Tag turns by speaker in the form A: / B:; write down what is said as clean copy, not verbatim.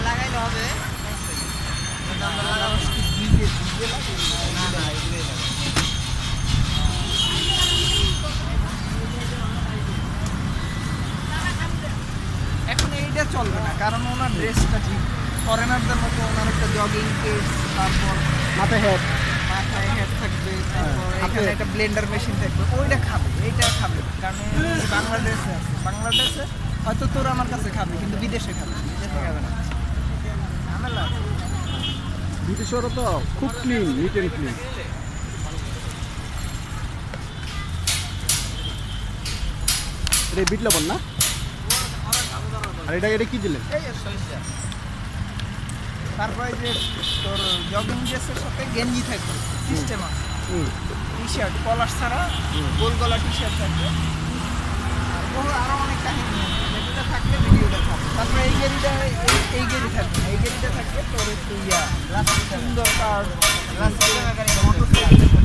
A: লাগাইলে হবে
B: এখন এইটা চলবে না, কারণ ওনার ড্রেসটা ঠিক ফরেনারদের মতো। ওনার একটা জগিং কেস, তারপর মাথায় হেড থাকবে, তারপর এখানে একটা ব্লেন্ডার মেশিন থাকবে, ওইটা খাবে, এইটা খাবে। কারণ বাংলাদেশে আছে, বাংলাদেশে হয়তো তোর আমার কাছে খাবে, কিন্তু বিদেশে খাবে, বিদেশে খাবে না। ঝামেলা
C: বিদেশেরও তো খুব ক্লিন, নিট অ্যান্ড ক্লিন। এটা বিট লবণ না? আর এটা কি দিলেন?
B: তারপরে যে তোর জগিং ড্রেসের সাথে গেঞ্জি থাকবে, সিস্টেম আছে। টি শার্ট কলার ছাড়া গোল গলা টি শার্ট থাকবে। আর বহু আরো অনেক কাহিনী আছে, যেটা থাকলে ভিডিওটা থাকবে। তারপরে এই গেরিটা থাকবে, এই গেরিটা থাকবে তোর একটু সুন্দর কার মোটরসাইকেল